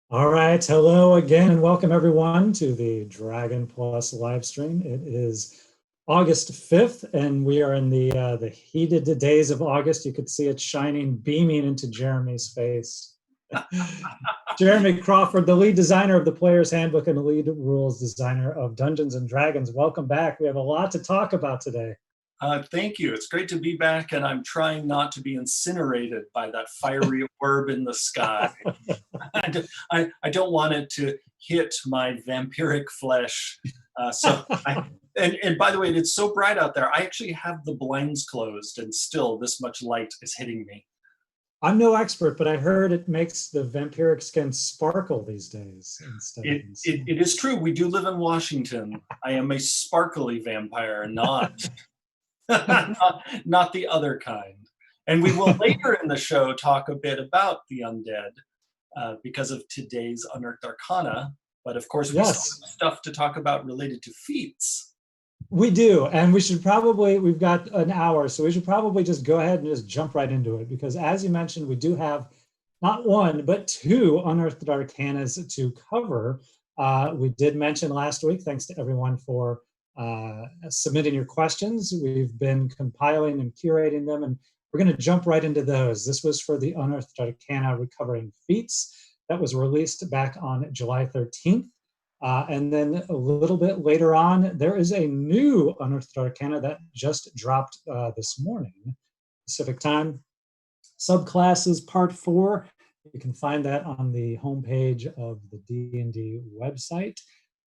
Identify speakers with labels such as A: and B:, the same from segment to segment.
A: All right, hello again, and welcome everyone to the Dragon Plus live stream. It is August 5th, and we are in the heated days of August. You could see it shining, beaming into Jeremy's face. Jeremy Crawford, the lead designer of the Player's Handbook and the lead rules designer of Dungeons and Dragons. Welcome back. We have a lot to talk about today.
B: Thank you. It's great to be back, and I'm trying not to be incinerated by that fiery orb in the sky. I don't want it to hit my vampiric flesh. And by the way, it's so bright out there. I actually have the blinds closed, and still this much light is hitting me.
A: I'm no expert, but I heard it makes the vampiric skin sparkle these days.
B: It is true. We do live in Washington. I am a sparkly vampire, not not the other kind. And we will later in the show talk a bit about the undead because of today's Unearthed Arcana. But of course, we still have stuff to talk about related to feats.
A: We do, and we've got an hour, so we should probably just go ahead and just jump right into it, because as you mentioned, we do have not one, but two Unearthed Arcanas to cover. We did mention last week, thanks to everyone for submitting your questions. We've been compiling and curating them, and we're going to jump right into those. This was for the Unearthed Arcana Recovering Feats that was released back on July 13th. And then a little bit later on, there is a new Unearthed Arcana that just dropped this morning, Pacific time. Subclasses Part 4. You can find that on the homepage of the D&D website.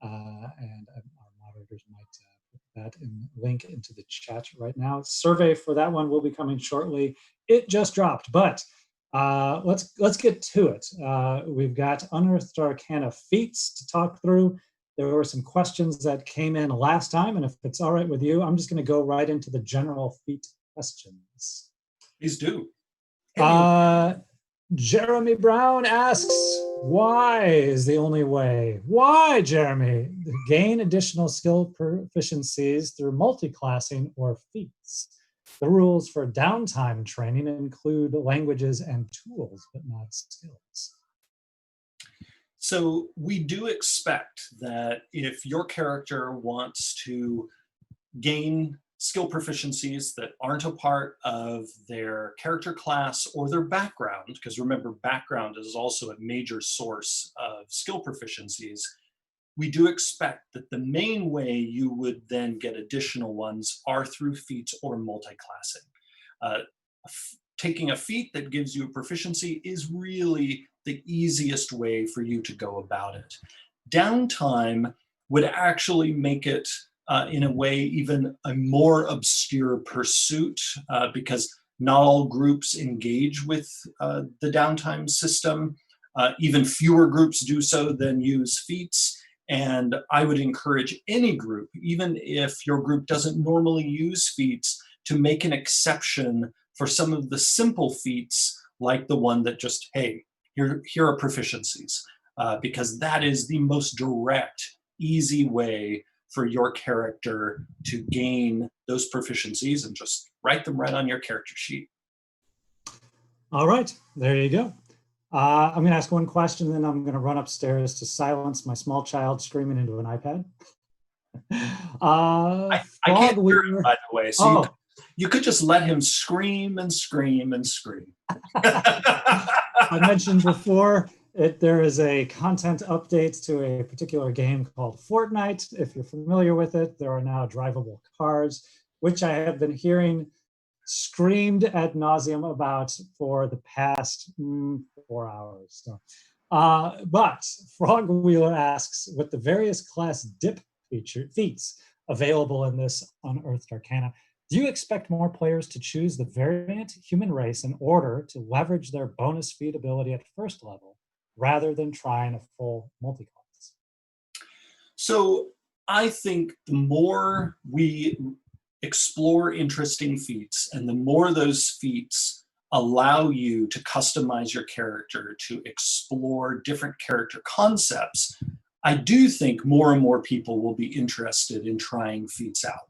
A: And our moderators might put that link into the chat right now. Survey for that one will be coming shortly. It just dropped, but let's get to it. We've got Unearthed Arcana Feats to talk through. There were some questions that came in last time, and if it's all right with you, I'm just going to go right into the general feat questions.
B: Please do.
A: Jeremy Brown asks, why is the only way? Why, Jeremy? Gain additional skill proficiencies through multiclassing or feats. The rules for downtime training include languages and tools, but not skills.
B: So we do expect that if your character wants to gain skill proficiencies that aren't a part of their character class or their background, because remember, background is also a major source of skill proficiencies, we do expect that the main way you would then get additional ones are through feats or multiclassing. Taking a feat that gives you a proficiency is really the easiest way for you to go about it. Downtime would actually make it, in a way, even a more obscure pursuit, because not all groups engage with the downtime system. Even fewer groups do so than use feats. And I would encourage any group, even if your group doesn't normally use feats, to make an exception for some of the simple feats, like the one that just, hey, here are proficiencies, because that is the most direct, easy way for your character to gain those proficiencies, and just write them right on your character sheet.
A: All right, there you go. I'm going to ask one question, then I'm going to run upstairs to silence my small child screaming into an iPad.
B: I can't hear him, by the way, so you could just let him scream and scream and scream.
A: I mentioned before, there is a content update to a particular game called Fortnite. If you're familiar with it, there are now drivable cars, which I have been hearing screamed ad nauseum about for the past 4 hours. So, but Frog Wheeler asks, with the various class dip feats available in this Unearthed Arcana, do you expect more players to choose the variant human race in order to leverage their bonus feat ability at first level, rather than trying a full multi-class?
B: So I think the more we explore interesting feats, and the more those feats allow you to customize your character, to explore different character concepts, I do think more and more people will be interested in trying feats out.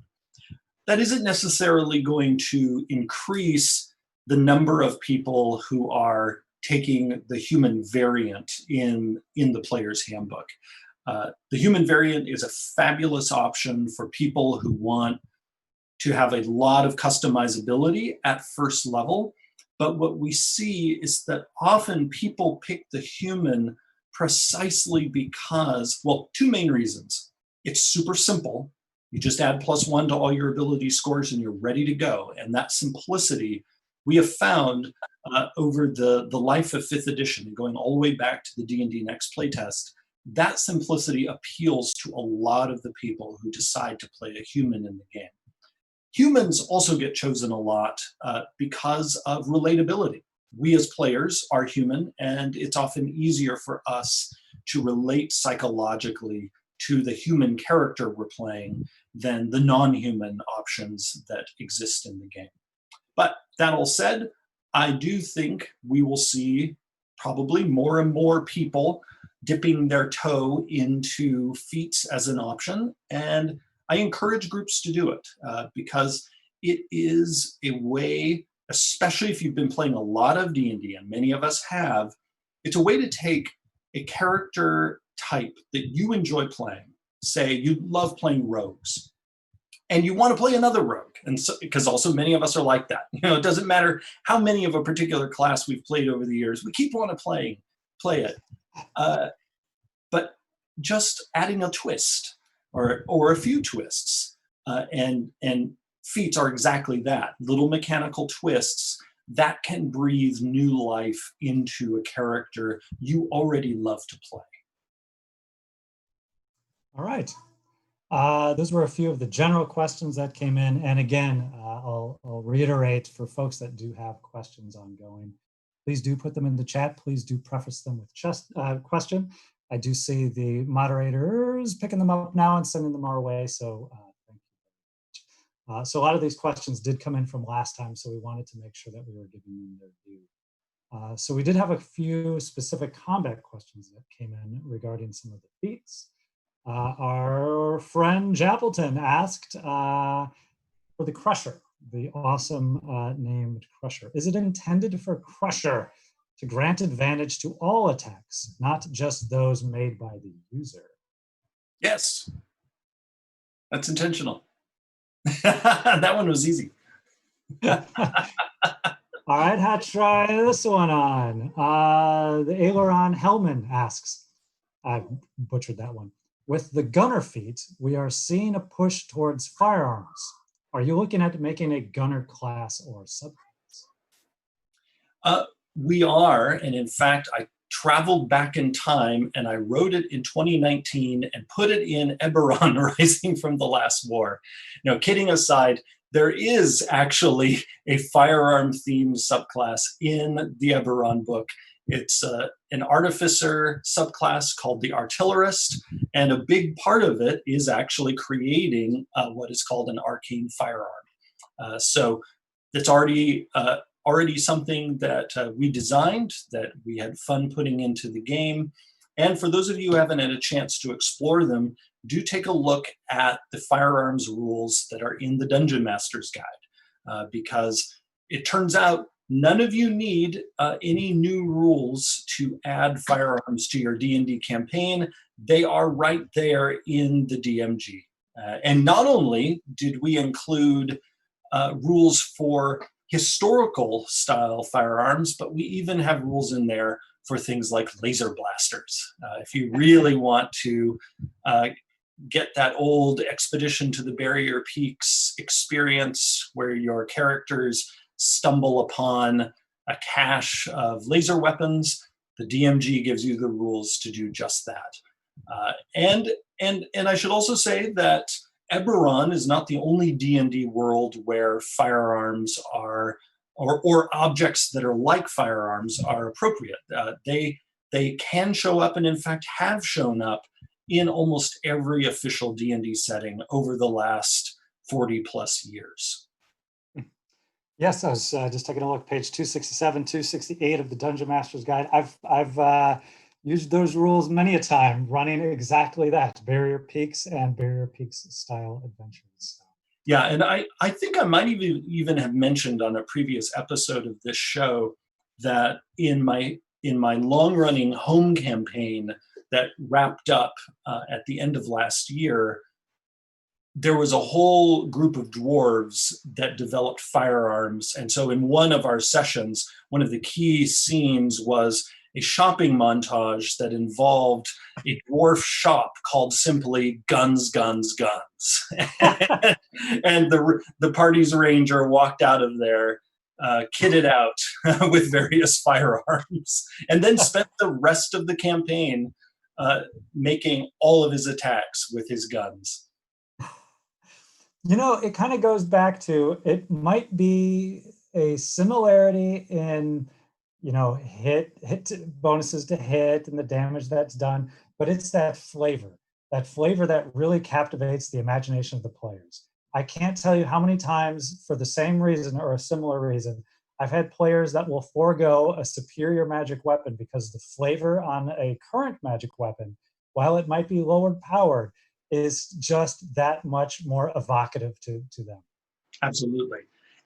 B: That isn't necessarily going to increase the number of people who are taking the human variant in the player's handbook. The human variant is a fabulous option for people who want to have a lot of customizability at first level. But what we see is that often people pick the human precisely because, well, two main reasons. It's super simple. You just add +1 to all your ability scores and you're ready to go. And that simplicity we have found over the life of 5th edition, going all the way back to the D&D Next playtest, that simplicity appeals to a lot of the people who decide to play a human in the game. Humans also get chosen a lot because of relatability. We as players are human, and it's often easier for us to relate psychologically to the human character we're playing than the non-human options that exist in the game. But that all said, I do think we will see probably more and more people dipping their toe into feats as an option, and I encourage groups to do it because it is a way, especially if you've been playing a lot of D&D, and many of us have, it's a way to take a character type that you enjoy playing. Say you love playing rogues, and you want to play another rogue, and so, because also many of us are like that. You know, it doesn't matter how many of a particular class we've played over the years, we keep wanting to play it. But just adding a twist or a few twists, and feats are exactly that, little mechanical twists that can breathe new life into a character you already love to play.
A: All right. Those were a few of the general questions that came in. And again, I'll reiterate for folks that do have questions ongoing, please do put them in the chat. Please do preface them with just question. I do see the moderators picking them up now and sending them our way. So thank you. So a lot of these questions did come in from last time, so we wanted to make sure that we were giving them their due. So we did have a few specific combat questions that came in regarding some of the feats. Our friend Jappleton asked for the Crusher, the awesome named Crusher. Is it intended for Crusher to grant advantage to all attacks, not just those made by the user?
B: Yes, that's intentional. That one was easy.
A: All right, let's try this one on. The Aileron Hellman asks, I butchered that one. With the gunner feat, we are seeing a push towards firearms. Are you looking at making a gunner class or subclass?
B: We are, and in fact, I traveled back in time and I wrote it in 2019 and put it in Eberron Rising from the Last War. You know, kidding aside, there is actually a firearm-themed subclass in the Eberron book. It's an artificer subclass called the artillerist, and a big part of it is actually creating what is called an arcane firearm. So it's already something that we designed, that we had fun putting into the game. And for those of you who haven't had a chance to explore them, do take a look at the firearms rules that are in the Dungeon Master's Guide, because it turns out none of you need any new rules to add firearms to your D&D campaign. They are right there in the DMG. And not only did we include rules for historical style firearms, but we even have rules in there for things like laser blasters. If you really want to get that old Expedition to the Barrier Peaks experience where your characters stumble upon a cache of laser weapons, the DMG gives you the rules to do just that. And I should also say that Eberron is not the only D&D world where firearms are, or objects that are like firearms are appropriate. They can show up, and in fact have shown up in almost every official D&D setting over the last 40 plus years.
A: Yes, I was just taking a look, page 267, 268 of the Dungeon Master's Guide. I've used those rules many a time, running exactly that, Barrier Peaks and Barrier Peaks style adventures.
B: Yeah, and I think I might even have mentioned on a previous episode of this show that in my long-running home campaign that wrapped up at the end of last year, there was a whole group of dwarves that developed firearms. And so in one of our sessions, one of the key scenes was a shopping montage that involved a dwarf shop called simply Guns, Guns, Guns. And the party's ranger walked out of there kitted out with various firearms, and then spent the rest of the campaign making all of his attacks with his guns.
A: You know, it kind of goes back to, it might be a similarity in, you know, hit bonuses to hit and the damage that's done, but it's that flavor that really captivates the imagination of the players. I can't tell you how many times, for the same reason or a similar reason, I've had players that will forego a superior magic weapon because the flavor on a current magic weapon, while it might be lower powered, is just that much more evocative to them.
B: Absolutely.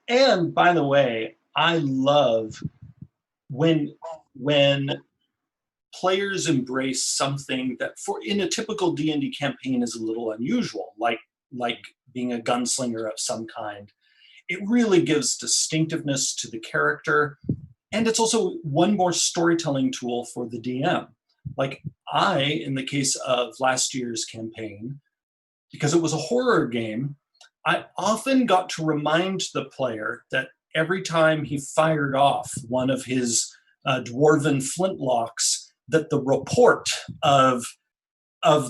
B: And by the way, I love when players embrace something that in a typical D&D campaign is a little unusual, like being a gunslinger of some kind. It really gives distinctiveness to the character, and it's also one more storytelling tool for the DM. Like in the case of last year's campaign, because it was a horror game, I often got to remind the player that every time he fired off one of his dwarven flintlocks, that the report of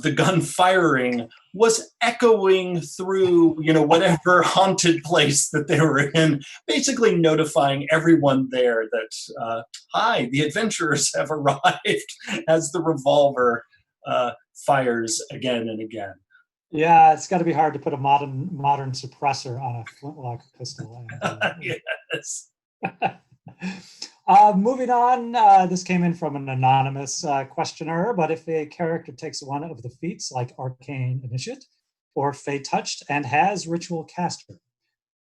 B: the gun firing was echoing through, whatever haunted place that they were in, basically notifying everyone there that, hi, the adventurers have arrived, as the revolver fires again and again.
A: Yeah, it's got to be hard to put a modern suppressor on a flintlock pistol.
B: Yes.
A: Moving on, this came in from an anonymous questioner, but if a character takes one of the feats like Arcane Initiate or Fey Touched and has Ritual Caster,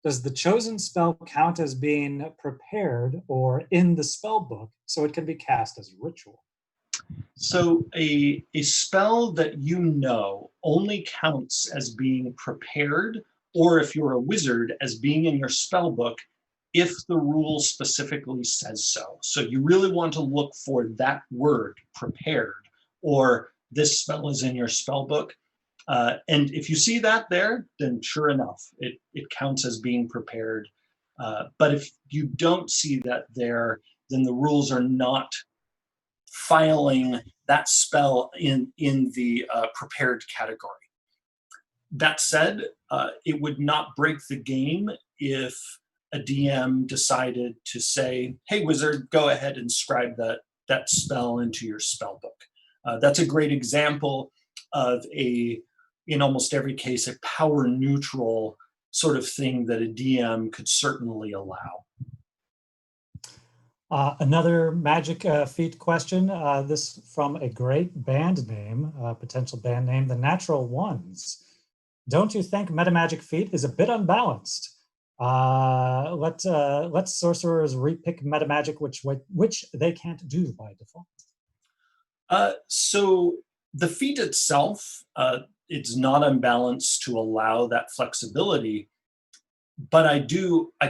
A: does the chosen spell count as being prepared or in the spell book so it can be cast as a ritual?
B: So a spell that only counts as being prepared, or if you're a wizard, as being in your spell book, if the rule specifically says so. So you really want to look for that word, prepared, or this spell is in your spell book. And if you see that there, then sure enough, it counts as being prepared. But if you don't see that there, then the rules are not filing that spell in the prepared category. That said, it would not break the game if a DM decided to say, hey, wizard, go ahead and scribe that spell into your spell book. That's a great example of in almost every case, a power neutral sort of thing that a DM could certainly allow.
A: Another magic feat question, this from a great band name, potential band name, the Natural Ones. Don't you think metamagic feat is a bit unbalanced? Let sorcerers repick metamagic, which they can't do by default.
B: So the feat itself, it's not unbalanced to allow that flexibility, but I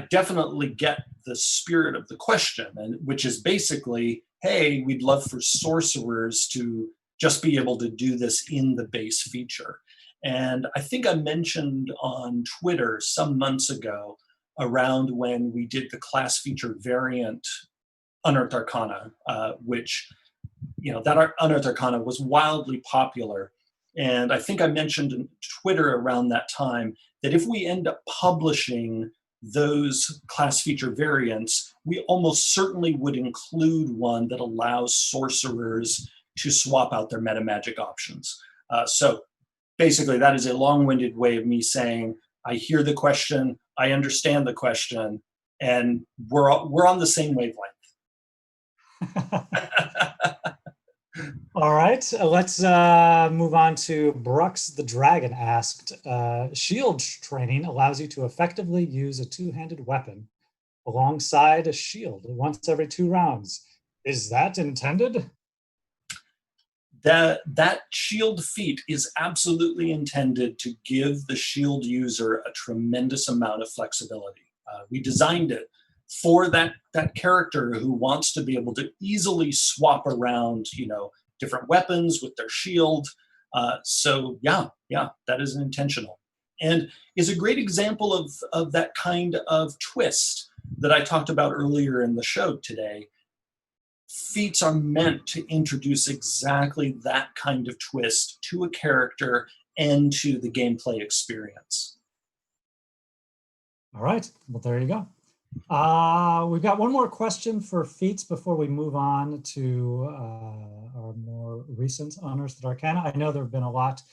B: definitely get the spirit of the question, and which is basically, hey, we'd love for sorcerers to just be able to do this in the base feature. And I think I mentioned on Twitter some months ago, around when we did the class feature variant Unearthed Arcana, which, that Unearthed Arcana was wildly popular. And I think I mentioned on Twitter around that time that if we end up publishing those class feature variants, we almost certainly would include one that allows sorcerers to swap out their metamagic options. So basically, that is a long-winded way of me saying, I hear the question, I understand the question, and we're on the same wavelength.
A: All right, let's move on to Brux the Dragon asked, shield training allows you to effectively use a two-handed weapon, alongside a shield once every 2 rounds. Is that intended?
B: That shield feat is absolutely intended to give the shield user a tremendous amount of flexibility. We designed it for that character who wants to be able to easily swap around, different weapons with their shield. So yeah, that is intentional, and is a great example of that kind of twist that I talked about earlier in the show today. Feats are meant to introduce exactly that kind of twist to a character and to the gameplay experience.
A: All right, well, there you go. We've got one more question for Feats before we move on to our more recent Unearthed Arcana. I know there have been a lot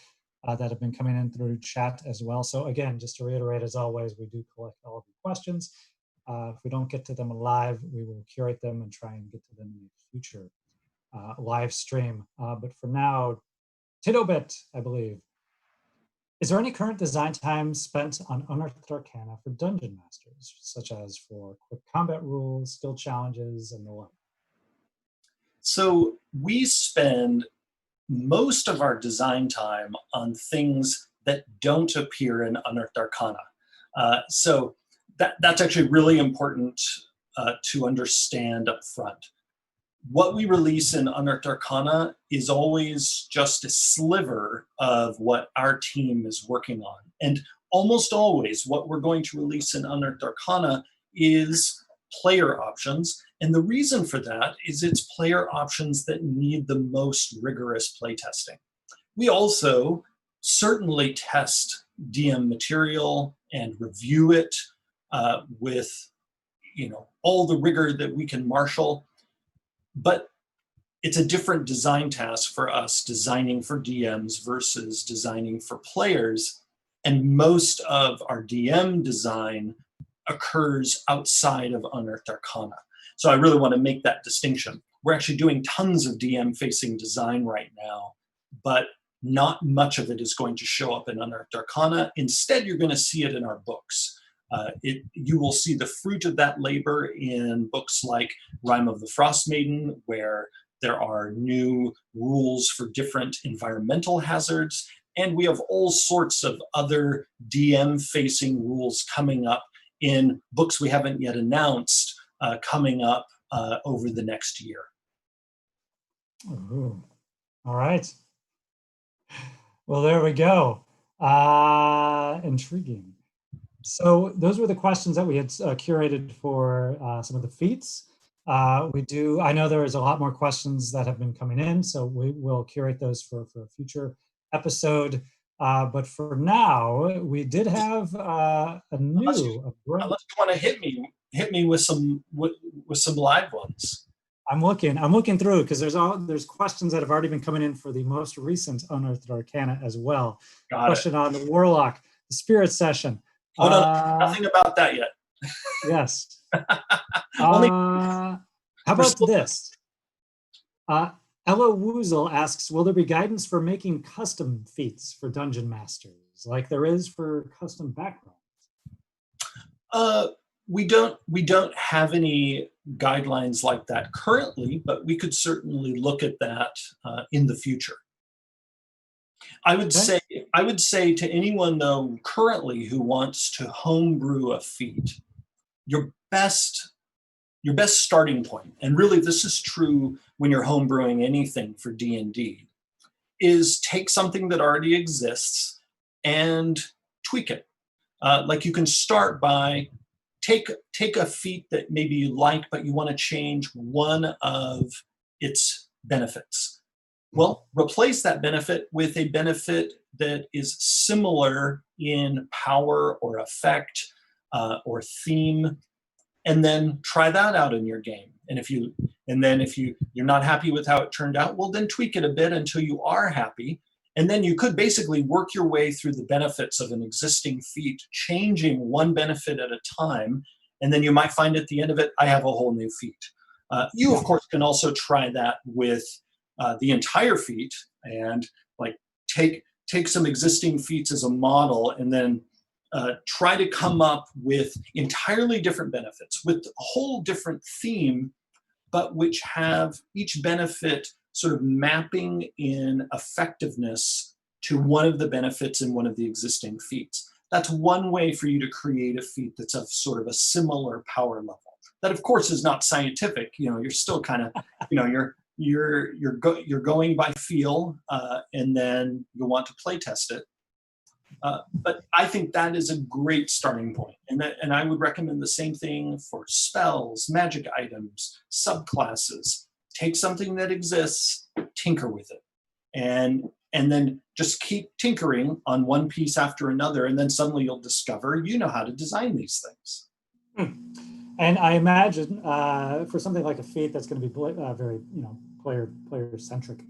A: that have been coming in through chat as well. So again, just to reiterate, as always, we do collect all of your questions. If we don't get to them live, we will curate them and try and get to them in a future live stream. But for now, Titobit, I believe. Is there any current design time spent on Unearthed Arcana for Dungeon Masters, such as for quick combat rules, skill challenges, and the like?
B: So we spend most of our design time on things that don't appear in Unearthed Arcana. So that's actually really important to understand up front. What we release in Unearthed Arcana is always just a sliver of what our team is working on. And almost always what we're going to release in Unearthed Arcana is player options. And the reason for that is it's player options that need the most rigorous playtesting. We also certainly test DM material and review it with all the rigor that we can marshal. But it's a different design task for us designing for DMs versus designing for players. And most of our DM design occurs outside of Unearthed Arcana. So I really want to make that distinction. We're actually doing tons of DM-facing design right now, but not much of it is going to show up in Unearthed Arcana. Instead, you're going to see it in our books. You will see the fruit of that labor in books like Rime of the Frost Maiden, where there are new rules for different environmental hazards, and we have all sorts of other DM-facing rules coming up in books we haven't yet announced coming up over the next year.
A: Ooh. All right. Well, there we go. Intriguing. So those were the questions that we had curated for some of the feats. I know there is a lot more questions that have been coming in, so we will curate those for a future episode. But for now, we did have
B: Unless you want to hit me with some live ones.
A: I'm looking through because there's questions that have already been coming in for the most recent Unearthed Arcana as well. Question on the Warlock, the Spirit Session.
B: Hold on, nothing about that yet.
A: Yes. How about this? Ella Woozle asks, will there be guidance for making custom feats for Dungeon Masters, like there is for custom backgrounds?
B: We don't have any guidelines like that currently, but we could certainly look at that in the future. I would say to anyone though currently who wants to homebrew a feat, your best starting point, and really this is true when you're homebrewing anything for D&D, is take something that already exists and tweak it. Like you can start by take a feat that maybe you like, but you want to change one of its benefits. Well, replace that benefit with a benefit that is similar in power or effect or theme, and then try that out in your game. And if you're not happy with how it turned out, well, then tweak it a bit until you are happy. And then you could basically work your way through the benefits of an existing feat, changing one benefit at a time. And then you might find at the end of it, I have a whole new feat. You, of course, can also try that with the entire feat and like take some existing feats as a model and then try to come up with entirely different benefits with a whole different theme, but which have each benefit sort of mapping in effectiveness to one of the benefits in one of the existing feats. That's one way for you to create a feat that's of sort of a similar power level. That, of course, is not scientific. You're still kind of, you're going by feel, and then you want to play test it. But I think that is a great starting point. And I would recommend the same thing for spells, magic items, subclasses. Take something that exists, tinker with it. And then just keep tinkering on one piece after another, and then suddenly you'll discover you know how to design these things.
A: And I imagine for something like a feat that's going to be very player centric,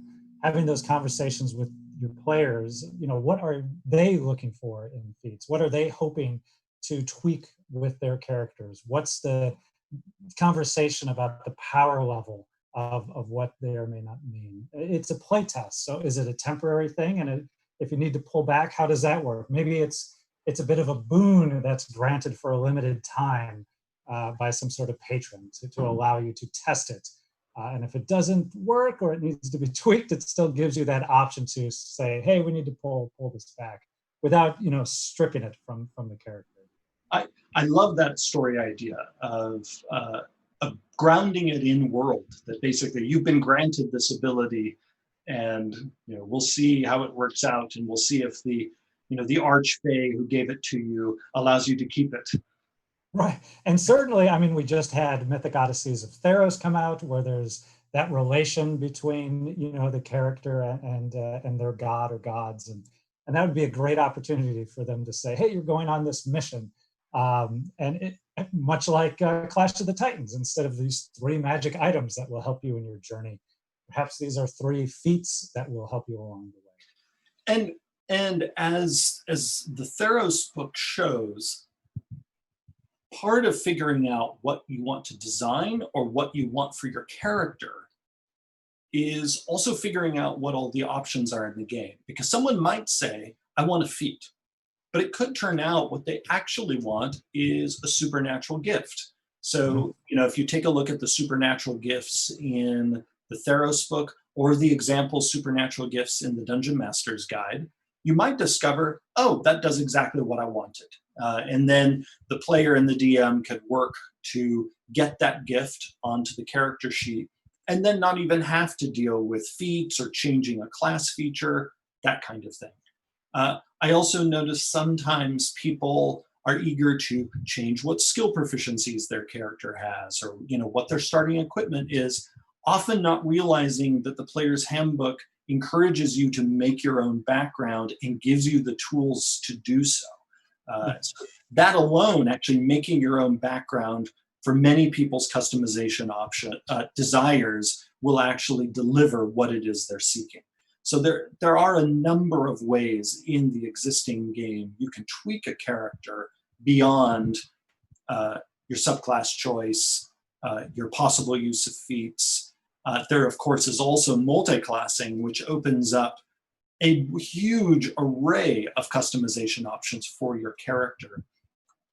A: having those conversations with your players, what are they looking for in feats? What are they hoping to tweak with their characters? What's the conversation about the power level of what they or may not mean? It's a play test. So is it a temporary thing? And if you need to pull back, how does that work? Maybe it's a bit of a boon that's granted for a limited time by some sort of patron to allow you to test it. And if it doesn't work or it needs to be tweaked, it still gives you that option to say, hey, we need to pull this back without stripping it from the character.
B: I love that story idea of grounding it in world, that basically you've been granted this ability, and we'll see how it works out, and we'll see if the archfey who gave it to you allows you to keep it.
A: Right. And certainly, we just had Mythic Odysseys of Theros come out, where there's that relation between, the character and their god or gods. And that would be a great opportunity for them to say, hey, you're going on this mission. And much like Clash of the Titans, instead of these 3 magic items that will help you in your journey, perhaps these are 3 feats that will help you along the
B: way. And as the Theros book shows, part of figuring out what you want to design or what you want for your character is also figuring out what all the options are in the game. Because someone might say, I want a feat. But it could turn out what they actually want is a supernatural gift. So, if you take a look at the supernatural gifts in the Theros book or the example supernatural gifts in the Dungeon Master's Guide, you might discover, oh, that does exactly what I wanted. And then the player and the DM could work to get that gift onto the character sheet and then not even have to deal with feats or changing a class feature, that kind of thing. I also notice sometimes people are eager to change what skill proficiencies their character has, or what their starting equipment is, often not realizing that the player's handbook encourages you to make your own background and gives you the tools to do so. So that alone, actually making your own background for many people's customization desires, will actually deliver what it is they're seeking. So there are a number of ways in the existing game you can tweak a character beyond your subclass choice, your possible use of feats. There, of course, is also multiclassing, which opens up a huge array of customization options for your character.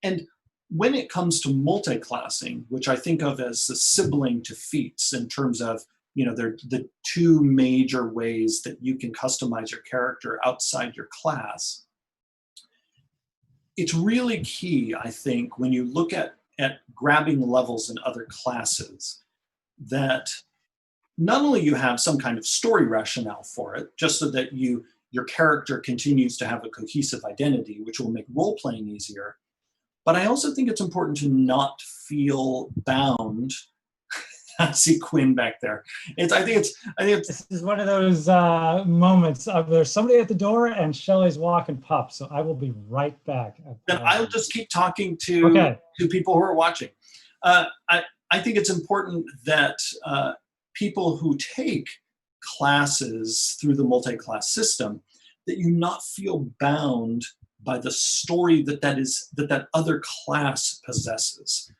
B: And when it comes to multiclassing, which I think of as a sibling to feats in terms of, they're the 2 major ways that you can customize your character outside your class, it's really key, I think, when you look at grabbing levels in other classes, that not only you have some kind of story rationale for it, just so that your character continues to have a cohesive identity, which will make role-playing easier, but I also think it's important to not feel bound. I see Quinn back there. I think it's.
A: This is one of those moments of there's somebody at the door and Shelley's walking pup, so I will be right back.
B: Then I'll just keep talking to people who are watching. I think it's important that people who take classes through the multi-class system, that you not feel bound by the story that other class possesses.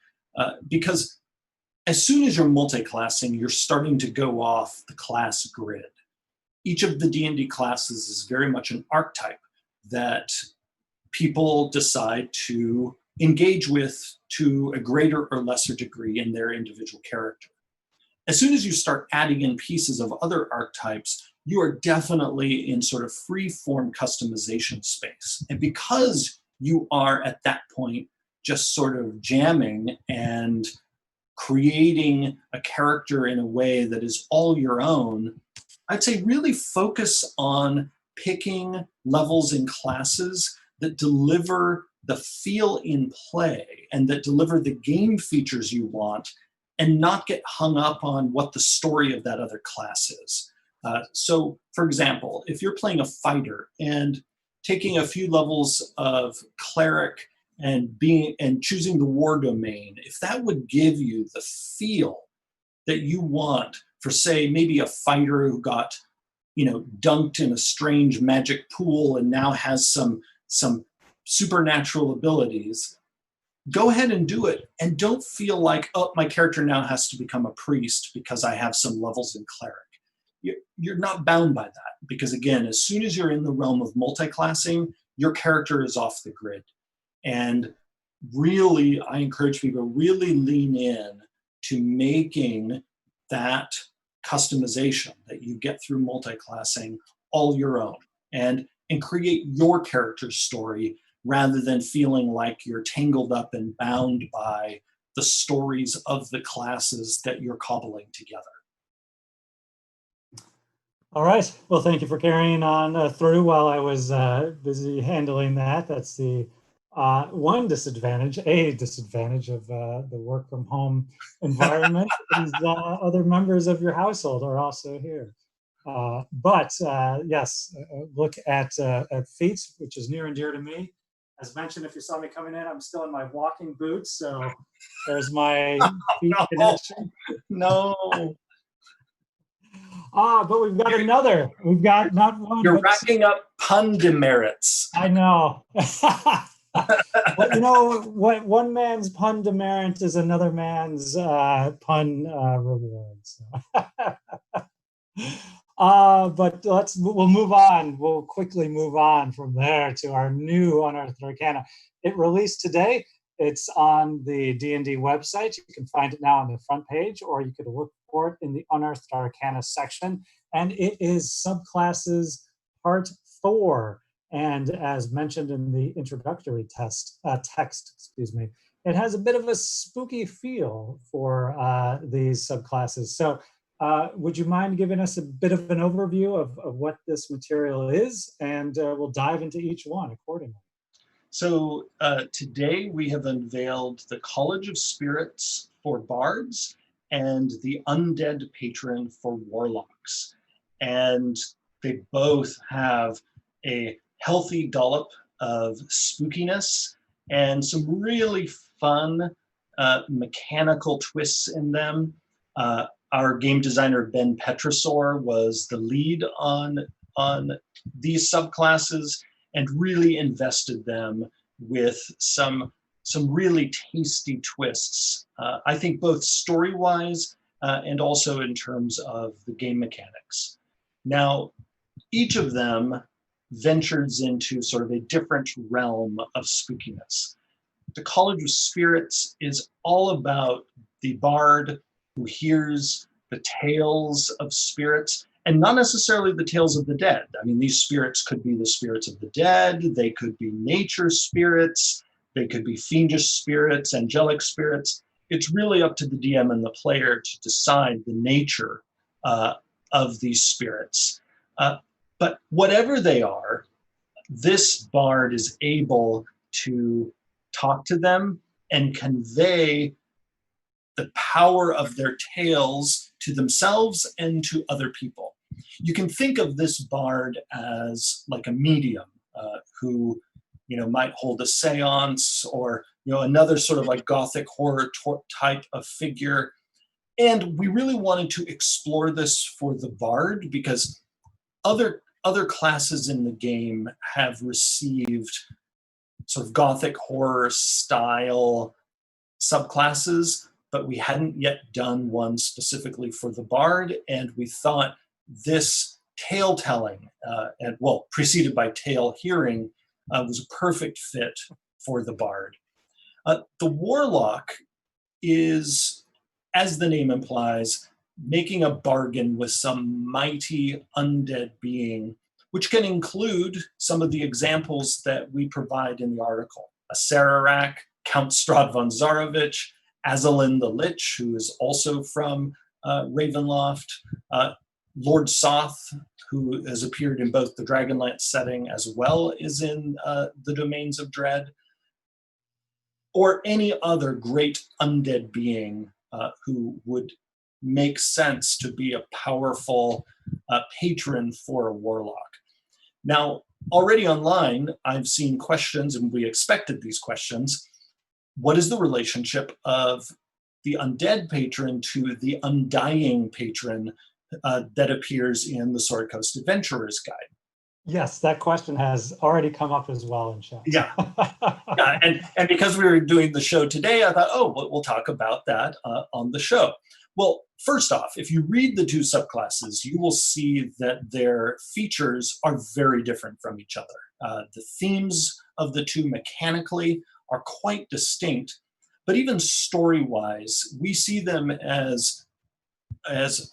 B: Because as soon as you're multi-classing, you're starting to go off the class grid. Each of the D&D classes is very much an archetype that people decide to engage with to a greater or lesser degree in their individual character. As soon as you start adding in pieces of other archetypes, you are definitely in sort of free form customization space. And because you are at that point just sort of jamming and creating a character in a way that is all your own, I'd say really focus on picking levels and classes that deliver the feel in play and that deliver the game features you want, and not get hung up on what the story of that other class is. So, for example, if you're playing a fighter and taking a few levels of cleric and choosing the war domain, if that would give you the feel that you want for, say, maybe a fighter who got, dunked in a strange magic pool and now has some supernatural abilities, go ahead and do it. And don't feel like, oh, my character now has to become a priest because I have some levels in cleric. You're not bound by that, because again, as soon as you're in the realm of multiclassing, your character is off the grid. And really, I encourage people to really lean in to making that customization that you get through multiclassing all your own, and create your character's story, rather than feeling like you're tangled up and bound by the stories of the classes that you're cobbling together.
A: All right. Well, thank you for carrying on through while I was busy handling that. That's the one disadvantage, a disadvantage of the work from home environment is other members of your household are also here. But yes, look at Feats, which is near and dear to me. As mentioned, if you saw me coming in, I'm still in my walking boots, so there's my feet connection.
B: No.
A: But we've got another. We've got not one.
B: You're racking up pun demerits.
A: I know. But you know what? One man's pun demerit is another man's pun reward. So. But we'll move on. We'll quickly move on from there to our new Unearthed Arcana. It released today. It's on the D&D website. You can find it now on the front page, or you could look for it in the Unearthed Arcana section. And it is Subclasses Part 4. And as mentioned in the introductory text, it has a bit of a spooky feel for these subclasses. So would you mind giving us a bit of an overview of what this material is? And we'll dive into each one accordingly.
B: So today we have unveiled the College of Spirits for Bards and the Undead Patron for Warlocks. And they both have a healthy dollop of spookiness and some really fun mechanical twists in them. Our game designer, Ben Petrosor, was the lead on these subclasses and really invested them with some really tasty twists. I think both story-wise and also in terms of the game mechanics. Now, each of them ventures into sort of a different realm of spookiness. The College of Spirits is all about the bard who hears the tales of spirits, and not necessarily the tales of the dead. I mean, these spirits could be the spirits of the dead, they could be nature spirits, they could be fiendish spirits, angelic spirits. It's really up to the DM and the player to decide the nature of these spirits. But whatever they are, this bard is able to talk to them and convey the power of their tales to themselves and to other people. You can think of this bard as like a medium who, might hold a seance, or, another sort of like gothic horror type of figure. And we really wanted to explore this for the bard because other classes in the game have received sort of gothic horror style subclasses, but we hadn't yet done one specifically for the bard. And we thought this tale telling, preceded by tale hearing, was a perfect fit for the bard. The warlock is, as the name implies, making a bargain with some mighty undead being, which can include some of the examples that we provide in the article. A Sararak, Count Strahd von Zarovich, Azalin the Lich, who is also from Ravenloft, Lord Soth, who has appeared in both the Dragonlance setting as well as in the Domains of Dread, or any other great undead being who would make sense to be a powerful patron for a warlock. Now, already online, I've seen questions, and we expected these questions. What is the relationship of the undead patron to the undying patron that appears in the Sword Coast Adventurer's Guide?
A: Yes, that question has already come up as well in chat.
B: Yeah, yeah, and because we were doing the show today, I thought, oh, we'll talk about that on the show. Well, first off, if you read the two subclasses, you will see that their features are very different from each other. The themes of the two mechanically are quite distinct, but even story-wise, we see them as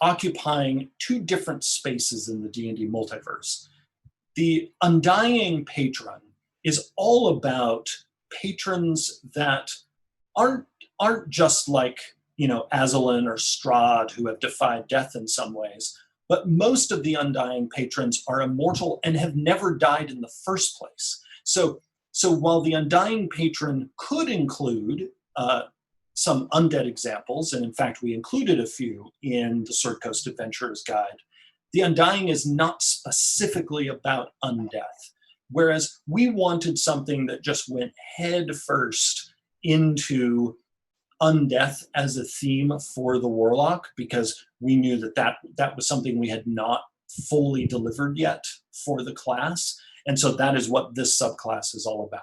B: occupying two different spaces in the D&D multiverse. The Undying Patron is all about patrons that aren't just like, you know, Azalin or Strahd, who have defied death in some ways, but most of the Undying patrons are immortal and have never died in the first place. So while the Undying patron could include some undead examples, and in fact we included a few in the Sword Coast Adventurer's Guide, the Undying is not specifically about undeath, whereas we wanted something that just went head first into undeath as a theme for the warlock, because we knew that was something we had not fully delivered yet for the class. And so that is what this subclass is all about.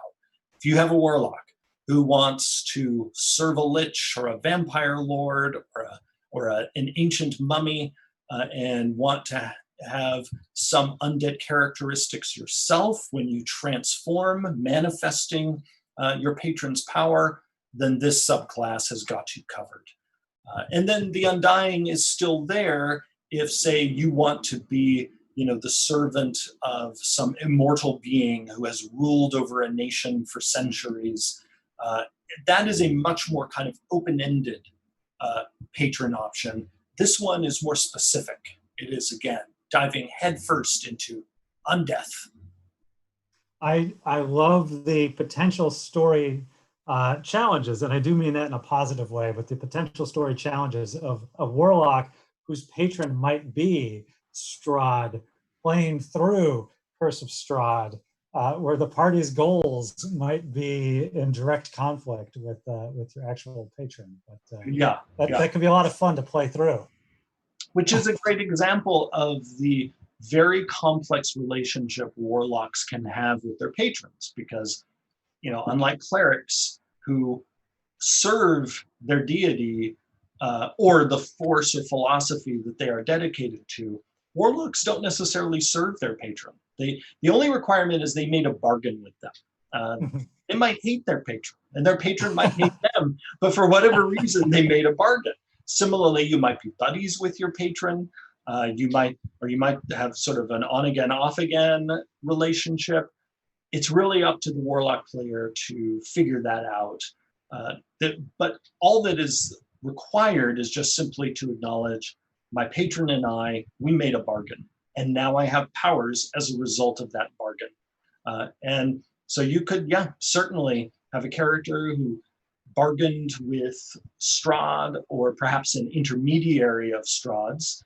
B: If you have a warlock who wants to serve a lich or a vampire lord or an ancient mummy, and want to have some undead characteristics yourself when you transform, manifesting your patron's power, then this subclass has got you covered. And then the Undying is still there if, say, you want to be, you know, the servant of some immortal being who has ruled over a nation for centuries. That is a much more kind of open-ended patron option. This one is more specific. It is, again, diving headfirst into undeath.
A: I love the potential story challenges, and I do mean that in a positive way, but the potential story challenges of a warlock whose patron might be Strahd, playing through Curse of Strahd, where the party's goals might be in direct conflict with your actual patron. But that can be a lot of fun to play through.
B: Which is a great example of the very complex relationship warlocks can have with their patrons, because, you know, unlike clerics who serve their deity or the force or philosophy that they are dedicated to, warlocks don't necessarily serve their patron. The only requirement is they made a bargain with them. They might hate their patron, and their patron might hate them, but for whatever reason, they made a bargain. Similarly, you might be buddies with your patron. You might have sort of an on-again, off-again relationship. It's really up to the warlock player to figure that out. But all that is required is just simply to acknowledge my patron and we made a bargain, and now I have powers as a result of that bargain. And so you could, certainly have a character who bargained with Strahd, or perhaps an intermediary of Strahd's,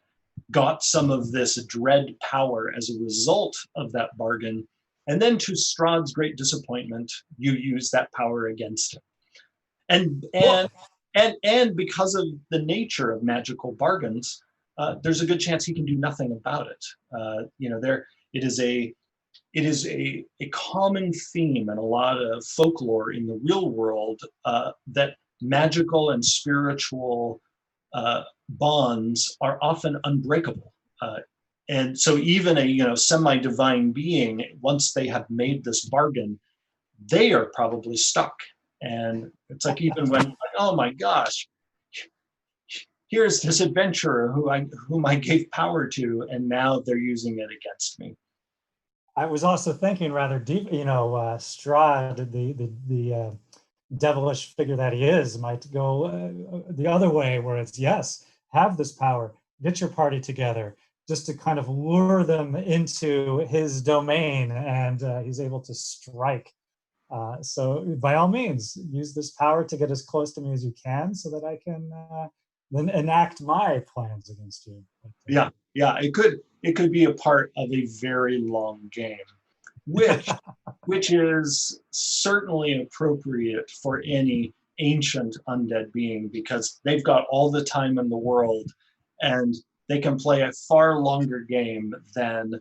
B: got some of this dread power as a result of that bargain, and then to Strahd's great disappointment, you use that power against him. And because of the nature of magical bargains, there's a good chance he can do nothing about it. It is a common theme in a lot of folklore in the real world that magical and spiritual bonds are often unbreakable. And so even a semi-divine being, once they have made this bargain, they are probably stuck. And it's like, even when, like, oh my gosh, here's this adventurer whom I gave power to, and now they're using it against me.
A: I was also thinking rather deep, Strahd, the devilish figure that he is, might go the other way, where it's, yes, have this power, get your party together, just to kind of lure them into his domain, and he's able to strike. So by all means, use this power to get as close to me as you can, so that I can then enact my plans against you.
B: Yeah, it could be a part of a very long game, which is certainly appropriate for any ancient undead being, because they've got all the time in the world, and they can play a far longer game than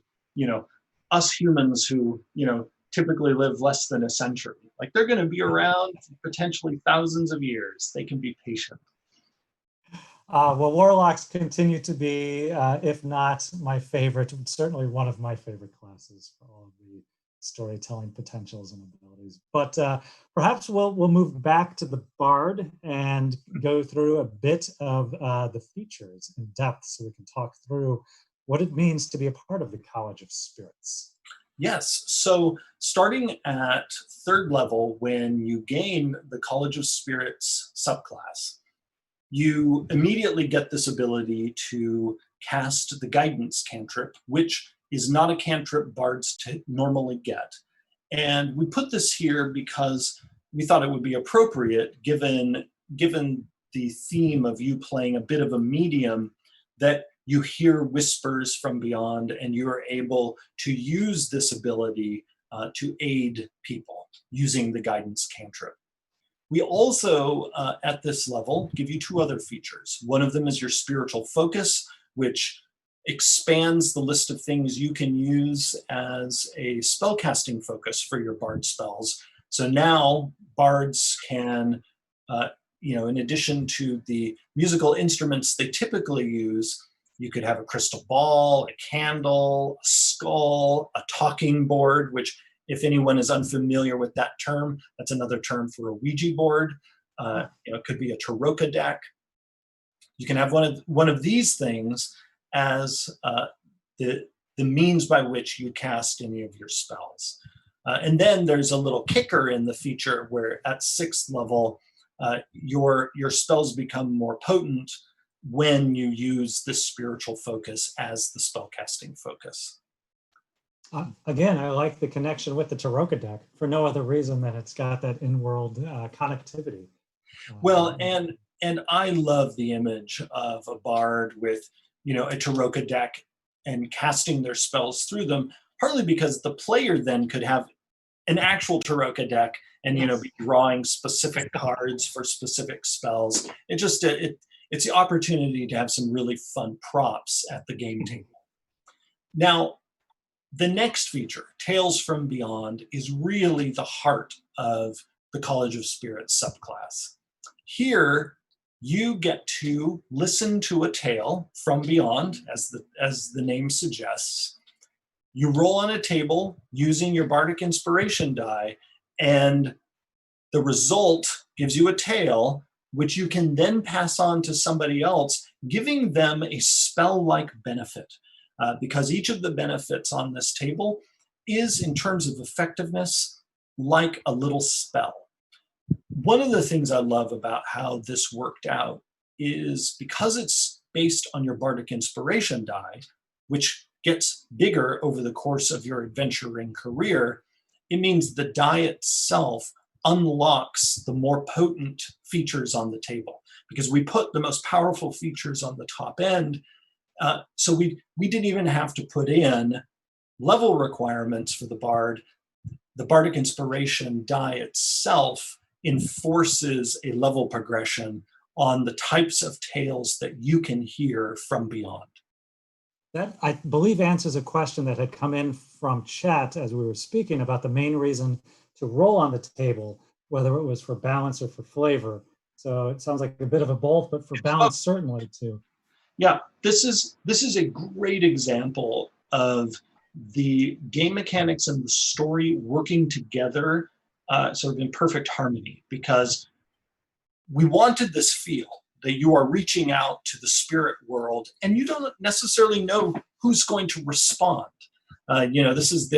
B: us humans who typically live less than a century. Like, they're going to be around for potentially thousands of years. They can be patient.
A: Well, warlocks continue to be, if not my favorite, certainly one of my favorite classes for all of the storytelling potentials and abilities. But perhaps we'll move back to the bard and go through a bit of the features in depth, so we can talk through what it means to be a part of the College of Spirits.
B: Yes, so starting at 3rd level, when you gain the College of Spirits subclass, you immediately get this ability to cast the guidance cantrip, which is not a cantrip bards normally get. And we put this here because we thought it would be appropriate, given the theme of you playing a bit of a medium, that you hear whispers from beyond, and you are able to use this ability to aid people using the guidance cantrip. We also, at this level, give you 2 other features. One of them is your spiritual focus, which expands the list of things you can use as a spellcasting focus for your bard spells. So now bards can, in addition to the musical instruments they typically use, you could have a crystal ball, a candle, a skull, a talking board, which, if anyone is unfamiliar with that term, that's another term for a Ouija board. It could be a Taroka deck. You can have one of these things as the means by which you cast any of your spells. And then there's a little kicker in the feature where at 6th level, your spells become more potent when you use this spiritual focus as the spellcasting focus.
A: Again, I like the connection with the Taroka deck for no other reason than it's got that in-world connectivity.
B: Well, and I love the image of a bard with, a Taroka deck and casting their spells through them, partly because the player then could have an actual Taroka deck and, be drawing specific cards for specific spells. It's the opportunity to have some really fun props at the game table. Now, the next feature, Tales from Beyond, is really the heart of the College of Spirits subclass. Here, you get to listen to a tale from beyond, as the name suggests. You roll on a table using your bardic inspiration die, and the result gives you a tale, which you can then pass on to somebody else, giving them a spell-like benefit. Because each of the benefits on this table is, in terms of effectiveness, like a little spell. One of the things I love about how this worked out is, because it's based on your bardic inspiration die, which gets bigger over the course of your adventuring career, it means the die itself unlocks the more potent features on the table, because we put the most powerful features on the top end. So we didn't even have to put in level requirements for the bard. The bardic inspiration die itself enforces a level progression on the types of tales that you can hear from beyond.
A: That, I believe, answers a question that had come in from chat as we were speaking about the main reason to roll on the table, whether it was for balance or for flavor. So it sounds like a bit of a both, but for balance, certainly too.
B: Yeah, this is a great example of the game mechanics and the story working together sort of in perfect harmony, because we wanted this feel that you are reaching out to the spirit world and you don't necessarily know who's going to respond. This is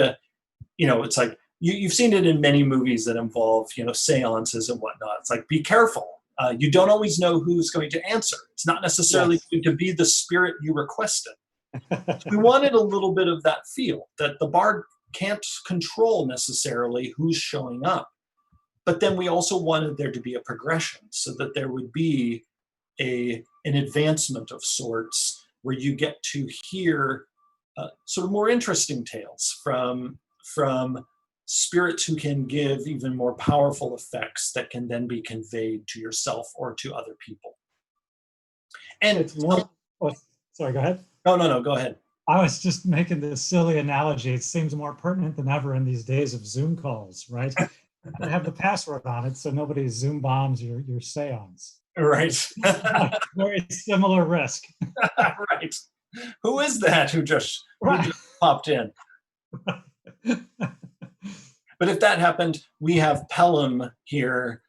B: it's like you've seen it in many movies that involve, seances and whatnot. It's like, be careful. You don't always know who's going to answer. It's not necessarily
A: Yes.
B: going to be the spirit you requested. We wanted a little bit of that feel that the bard can't control necessarily who's showing up. But then we also wanted there to be a progression so that there would be an advancement of sorts where you get to hear sort of more interesting tales from spirits who can give even more powerful effects that can then be conveyed to yourself or to other people. And
A: it's more. Oh, sorry, go ahead.
B: No, go ahead.
A: I was just making this silly analogy. It seems more pertinent than ever in these days of Zoom calls, right? I have the password on it so nobody Zoom bombs your seance.
B: Right.
A: Very similar risk.
B: Right. Who is that who just popped in? But if that happened, we have Pelham here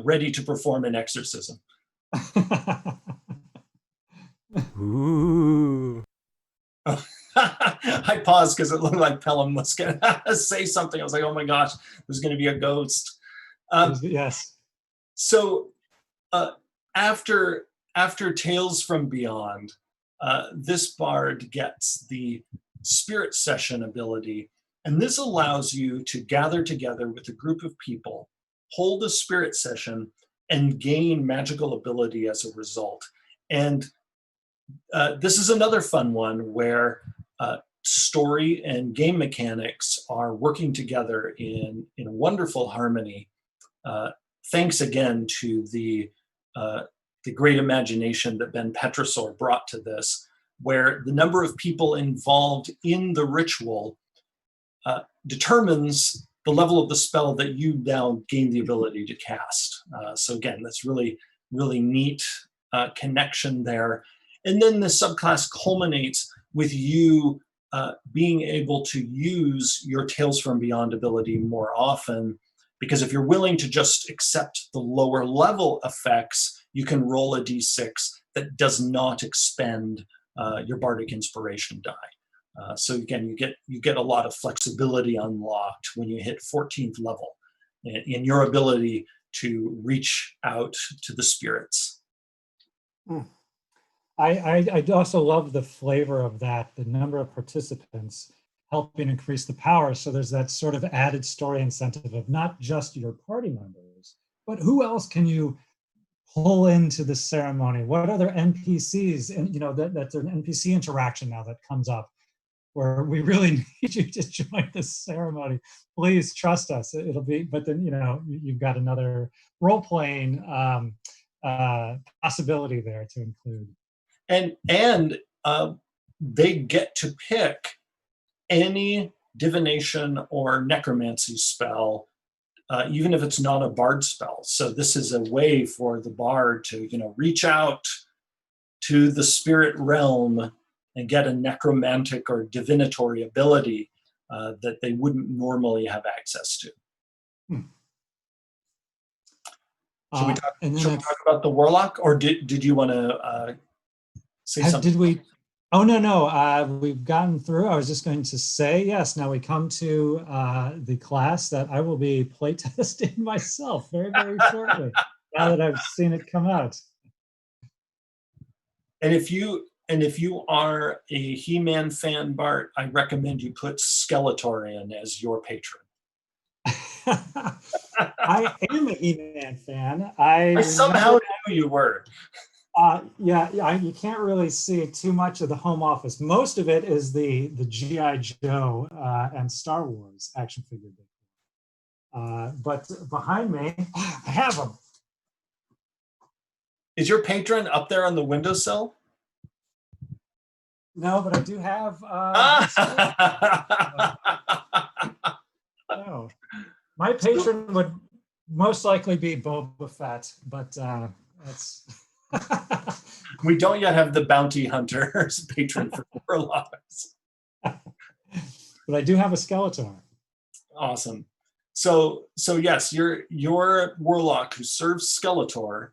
B: ready to perform an exorcism.
C: Ooh.
B: I paused because it looked like Pelham was going to say something. I was like, oh my gosh, there's going to be a ghost.
A: Yes.
B: So after Tales from Beyond, this bard gets the Spirit Session ability, and this allows you to gather together with a group of people, hold a Spirit Session, and gain magical ability as a result. And this is another fun one where story and game mechanics are working together in a wonderful harmony. Thanks again to the great imagination that Ben Petrosor brought to this, where the number of people involved in the ritual determines the level of the spell that you now gain the ability to cast. So again, that's really, really neat connection there. And then the subclass culminates with you being able to use your Tales from Beyond ability more often, because if you're willing to just accept the lower level effects, you can roll a d6 that does not expend your bardic inspiration die. So again, you get a lot of flexibility unlocked when you hit 14th level in your ability to reach out to the spirits.
A: I also love the flavor of that, the number of participants helping increase the power. So there's that sort of added story incentive of not just your party members, but who else can you pull into the ceremony? What other NPCs? And that's an NPC interaction now that comes up where we really need you to join this ceremony. Please trust us. It'll be, but then, you've got another role-playing possibility there to include.
B: And they get to pick any divination or necromancy spell, even if it's not a bard spell. So this is a way for the bard to, reach out to the spirit realm and get a necromantic or divinatory ability that they wouldn't normally have access to. Should we talk about the warlock, or did you want to say something?
A: Did we? Oh, no. We've gotten through. I was just going to say, yes, now we come to the class that I will be playtesting myself very, very shortly, now that I've seen it come out.
B: And if you are a He-Man fan, Bart, I recommend you put Skeletor in as your patron.
A: I am a He-Man fan.
B: I somehow knew you were.
A: You can't really see too much of the home office. Most of it is the G.I. Joe and Star Wars action figure. But behind me, I have them.
B: Is your patron up there on the windowsill?
A: No, but I do have. No, my patron would most likely be Boba Fett, but that's.
B: We don't yet have the bounty hunter's patron for warlocks.
A: But I do have a Skeletor.
B: Awesome. So yes, your warlock who serves Skeletor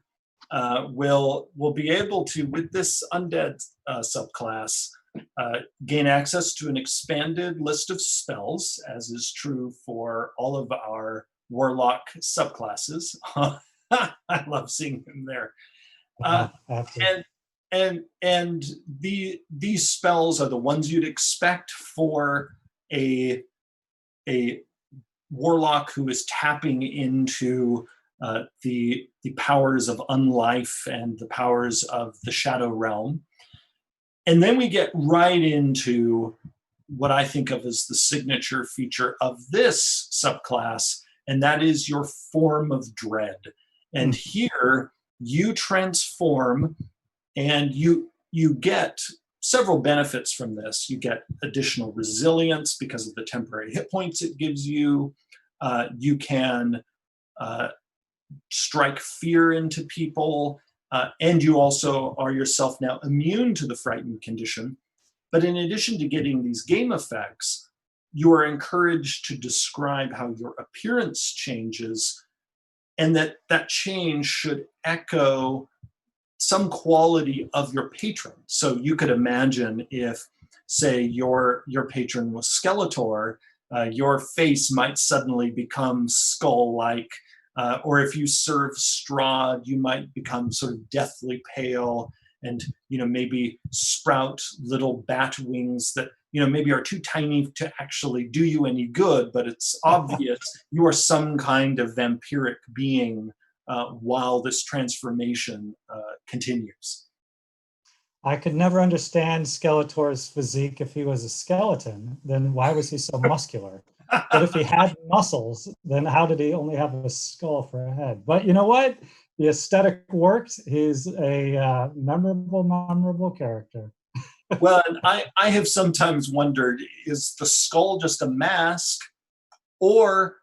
B: will be able to, with this undead subclass, gain access to an expanded list of spells, as is true for all of our warlock subclasses. I love seeing them there. And these spells are the ones you'd expect for a warlock who is tapping into the powers of unlife and the powers of the shadow realm. And then we get right into what I think of as the signature feature of this subclass, and that is your form of dread. And here you transform, and you get several benefits from this. You get additional resilience because of the temporary hit points it gives you. You can strike fear into people, and you also are yourself now immune to the frightened condition. But in addition to getting these game effects, you are encouraged to describe how your appearance changes, and that change should echo some quality of your patron. So you could imagine if, say, your patron was Skeletor, your face might suddenly become skull-like, or if you serve Strahd, you might become sort of deathly pale, and maybe sprout little bat wings that maybe are too tiny to actually do you any good, but it's obvious you are some kind of vampiric being while this transformation continues.
A: I could never understand Skeletor's physique. If he was a skeleton, then why was he so muscular? But if he had muscles, then how did he only have a skull for a head? But you know what? The aesthetic works. He's a memorable character.
B: Well, and I have sometimes wondered, is the skull just a mask? Or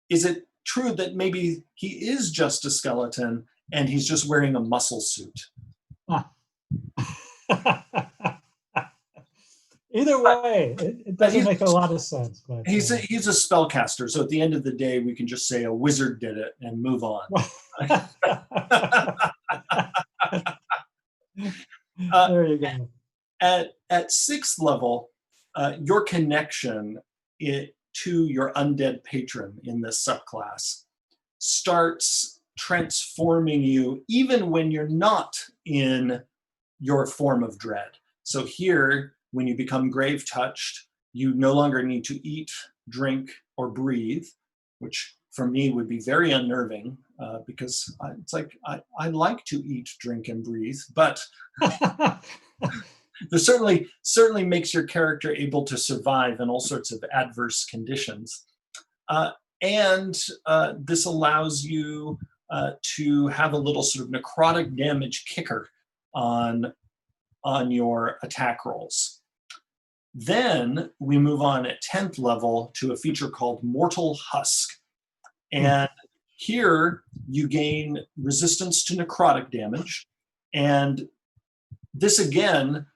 B: is it true that maybe he is just a skeleton and he's just wearing a muscle suit?
A: Either way, it doesn't make a lot of sense. But
B: he's a spellcaster, so at the end of the day, we can just say a wizard did it and move on.
A: There you go.
B: At sixth level, your connection to your undead patron in this subclass starts transforming you even when you're not in your form of dread. So here, when you become grave touched, you no longer need to eat, drink, or breathe, which for me would be very unnerving because it's like I like to eat, drink, and breathe, but this certainly makes your character able to survive in all sorts of adverse conditions. And this allows you to have a little sort of necrotic damage kicker on your attack rolls. Then we move on at 10th level to a feature called Mortal Husk. And here you gain resistance to necrotic damage. And this again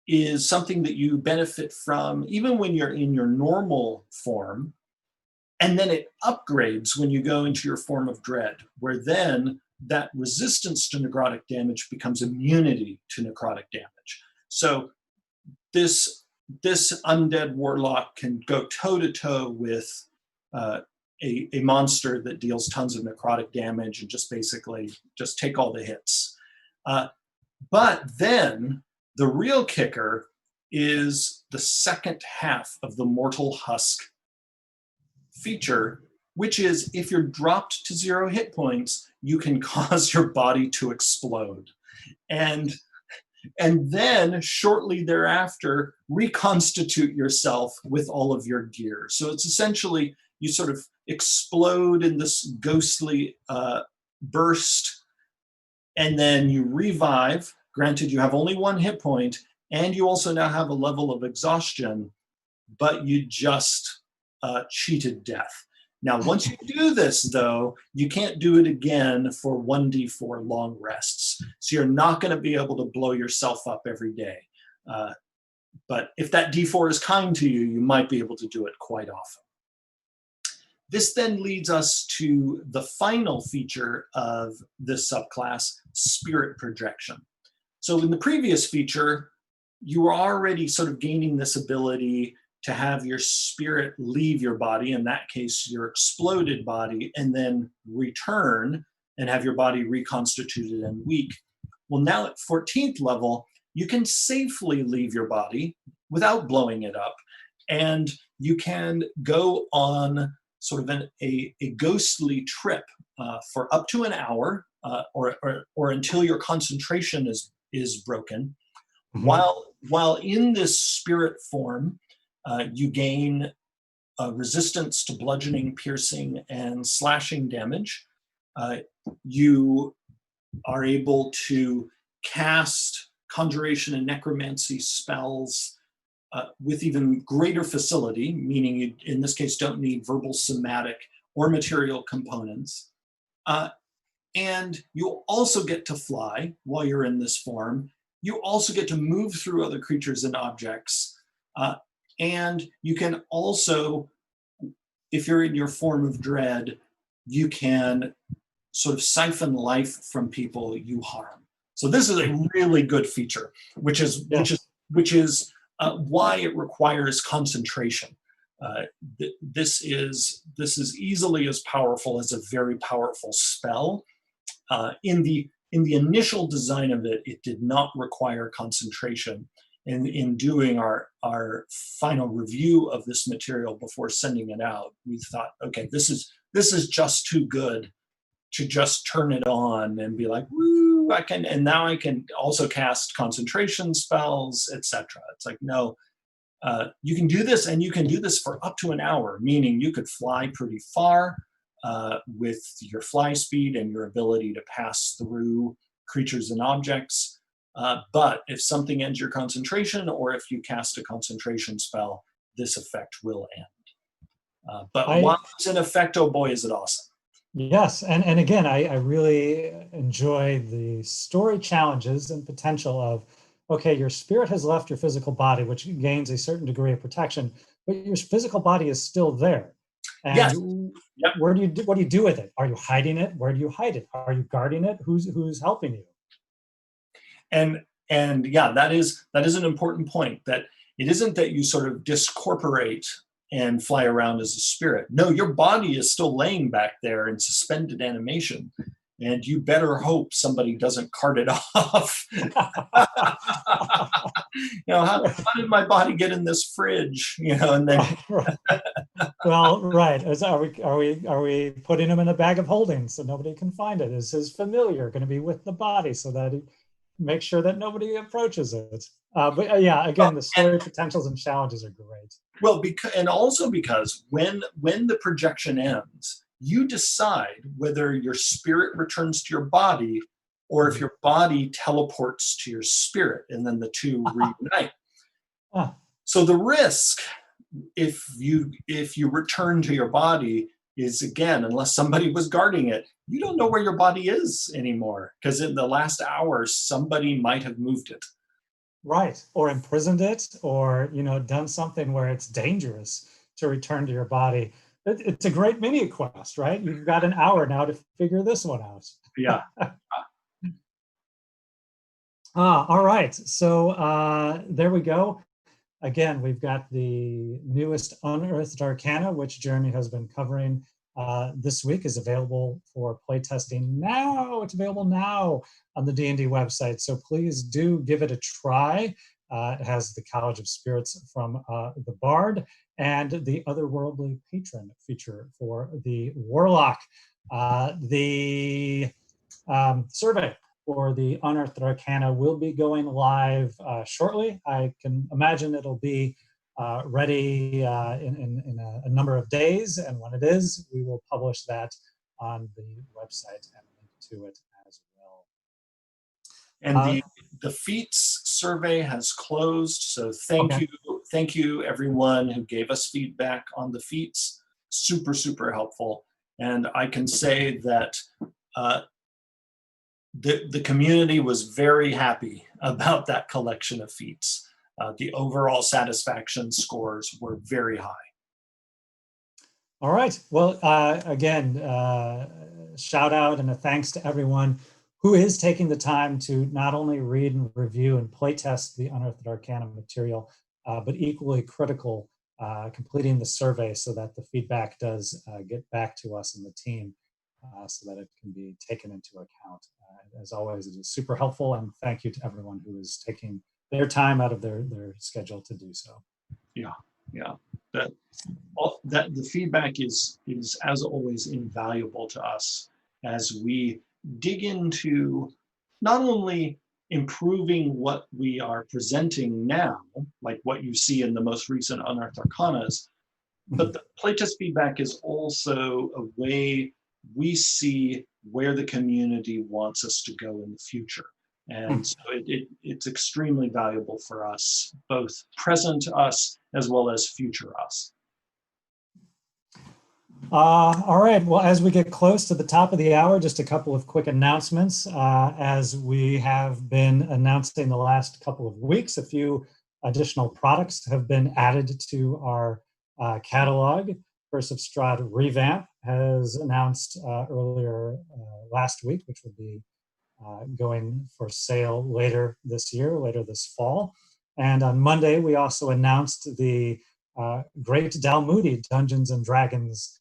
B: is something that you benefit from even when you're in your normal form. And then it upgrades when you go into your form of dread, where then that resistance to necrotic damage becomes immunity to necrotic damage. So this undead warlock can go toe-to-toe with a monster that deals tons of necrotic damage and just basically just take all the hits. But then the real kicker is the second half of the Mortal Husk feature, which is if you're dropped to 0 hit points, you can cause your body to explode. And then shortly thereafter, reconstitute yourself with all of your gear. So it's essentially, you sort of explode in this ghostly burst, and then you revive. Granted, you have only 1 hit point, and you also now have a level of exhaustion, but you just cheated death. Now, once you do this, though, you can't do it again for 1d4 long rests. So you're not going to be able to blow yourself up every day. But if that d4 is kind to you, you might be able to do it quite often. This then leads us to the final feature of this subclass, spirit projection. So in the previous feature, you were already sort of gaining this ability to have your spirit leave your body, in that case, your exploded body, and then return and have your body reconstituted and weak. Well, now at 14th level, you can safely leave your body without blowing it up, and you can go on sort of a ghostly trip for up to an hour or until your concentration is broken. While in this spirit form, you gain resistance to bludgeoning, piercing, and slashing damage. You are able to cast conjuration and necromancy spells with even greater facility, meaning you, in this case, don't need verbal, somatic, or material components. And you'll also get to fly while you're in this form. You also get to move through other creatures and objects. And you can also, if you're in your form of dread, you can sort of siphon life from people you harm. So this is a really good feature, which is why it requires concentration. This is easily as powerful as a very powerful spell. In the initial design of it, it did not require concentration. And in doing our final review of this material before sending it out, we thought, okay, this is just too good to just turn it on and be like, woo, and now I can also cast concentration spells, etc. It's like, no, you can do this, and you can do this for up to an hour, meaning you could fly pretty far with your fly speed and your ability to pass through creatures and objects. But if something ends your concentration, or if you cast a concentration spell, this effect will end. But while it's in effect, oh boy, is it awesome.
A: Yes, and again, I really enjoy the story challenges and potential of, okay, your spirit has left your physical body, which gains a certain degree of protection, but your physical body is still there. And
B: yes. Yep.
A: What do you do with it? Are you hiding it? Where do you hide it? Are you guarding it? Who's helping you?
B: And yeah, that is an important point, that it isn't that you sort of discorporate and fly around as a spirit. No, your body is still laying back there in suspended animation, and you better hope somebody doesn't cart it off. How did my body get in this fridge? And then
A: well, right. Are we putting him in a bag of holding so nobody can find it? Is his familiar going to be with the body so that he make sure that nobody approaches it? But yeah, again, the story potentials and challenges are great.
B: Well, because when the projection ends, you decide whether your spirit returns to your body or if your body teleports to your spirit, and then the two reunite. So the risk, if you return to your body, is, again, unless somebody was guarding it, you don't know where your body is anymore, because in the last hour, somebody might have moved it.
A: Right, or imprisoned it, or done something where it's dangerous to return to your body. It's a great mini quest, right? You've got an hour now to figure this one out.
B: Yeah.
A: All right, so there we go. Again, we've got the newest Unearthed Arcana, which Jeremy has been covering this week, is available for playtesting now. It's available now on the D&D website, so please do give it a try. It has the College of Spirits from the Bard and the Otherworldly Patron feature for the Warlock. The survey for the Unearthed Arcana will be going live shortly. I can imagine it'll be ready in a number of days, and when it is, we will publish that on the website and link to it as well.
B: And the Feats survey has closed, so thank you everyone who gave us feedback on the Feats. super, super helpful. And I can say that the community was very happy about that collection of feats. The overall satisfaction scores were very high.
A: All right. Well, again, shout out and a thanks to everyone who is taking the time to not only read and review and playtest the Unearthed Arcana material, but equally critical, completing the survey so that the feedback does get back to us and the team so that it can be taken into account. As always, it is super helpful, and thank you to everyone who is taking their time out of their schedule to do so.
B: Yeah, yeah. That the feedback is as always invaluable to us as we dig into not only improving what we are presenting now, like what you see in the most recent Unearthed Arcanas, but the playtest feedback is also a way we see where the community wants us to go in the future. And so it's extremely valuable for us, both present us as well as future us.
A: All right. Well, as we get close to the top of the hour, just a couple of quick announcements. As we have been announcing the last couple of weeks, a few additional products have been added to our catalog. Curse of Strahd Revamp has announced earlier last week, which will be going for sale later this year, later this fall. And on Monday, we also announced the Great Dalmoody Dungeons and Dragons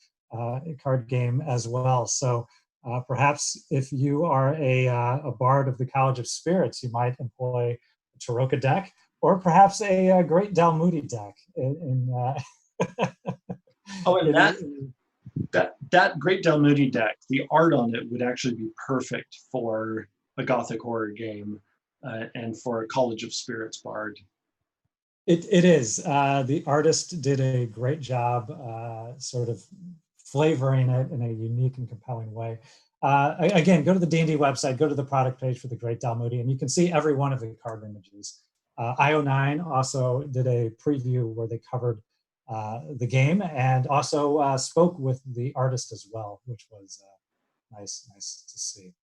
A: card game as well. So perhaps if you are a bard of the College of Spirits, you might employ a Taroka deck, or perhaps a Great Dalmoody deck.
B: Oh, and that Great Dalmoody deck, the art on it would actually be perfect for a Gothic horror game and for a College of Spirits bard.
A: It is. The artist did a great job sort of flavoring it in a unique and compelling way. Again, go to the D&D website, go to the product page for the Great Dalmoody, and you can see every one of the card images. IO9 also did a preview where they covered the game and also spoke with the artist as well, which was nice to see.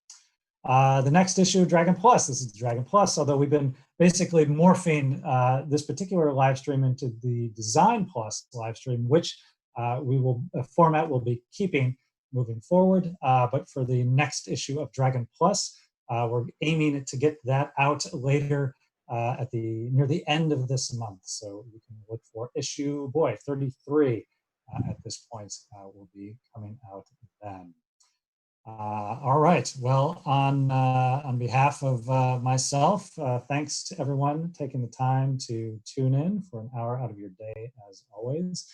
A: The next issue, Dragon Plus. This is Dragon Plus, although we've been basically morphing this particular live stream into the Design Plus live stream, which format we'll be keeping moving forward. But for the next issue of Dragon Plus, we're aiming to get that out later near the end of this month. So you can look for issue 33 at this point will be coming out then. All right. Well, on behalf of myself, thanks to everyone taking the time to tune in for an hour out of your day, as always.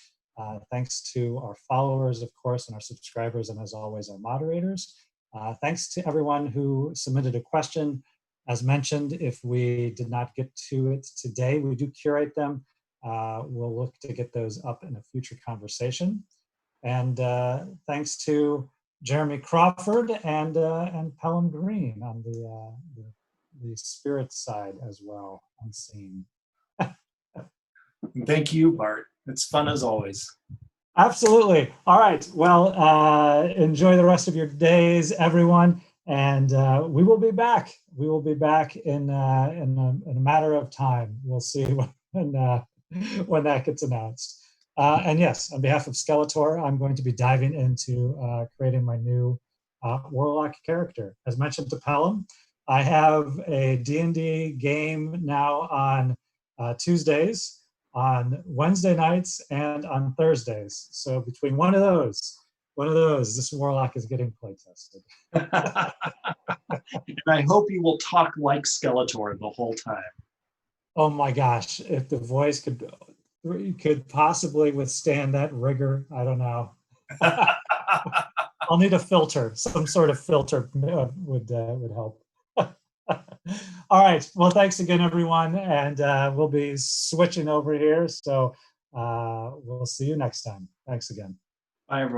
A: Thanks to our followers, of course, and our subscribers, and as always, our moderators. Thanks to everyone who submitted a question. As mentioned, if we did not get to it today, we do curate them. We'll look to get those up in a future conversation. And thanks to Jeremy Crawford and Pelham Green on the spirit side as well, unseen.
B: Thank you, Bart. It's fun as always.
A: Absolutely. All right. Well, enjoy the rest of your days, everyone. And we will be back. We will be back in a matter of time. We'll see when that gets announced. And yes, on behalf of Skeletor, I'm going to be diving into creating my new Warlock character. As mentioned to Pelham, I have a D&D game now on Tuesdays, on Wednesday nights, and on Thursdays. So between one of those, this Warlock is getting play tested.
B: And I hope you will talk like Skeletor the whole time.
A: Oh my gosh, if the voice could possibly withstand that rigor, I don't know. I'll need a filter. Some sort of filter would help. All right. Well, thanks again, everyone. And we'll be switching over here. So we'll see you next time. Thanks again.
B: Bye, everyone.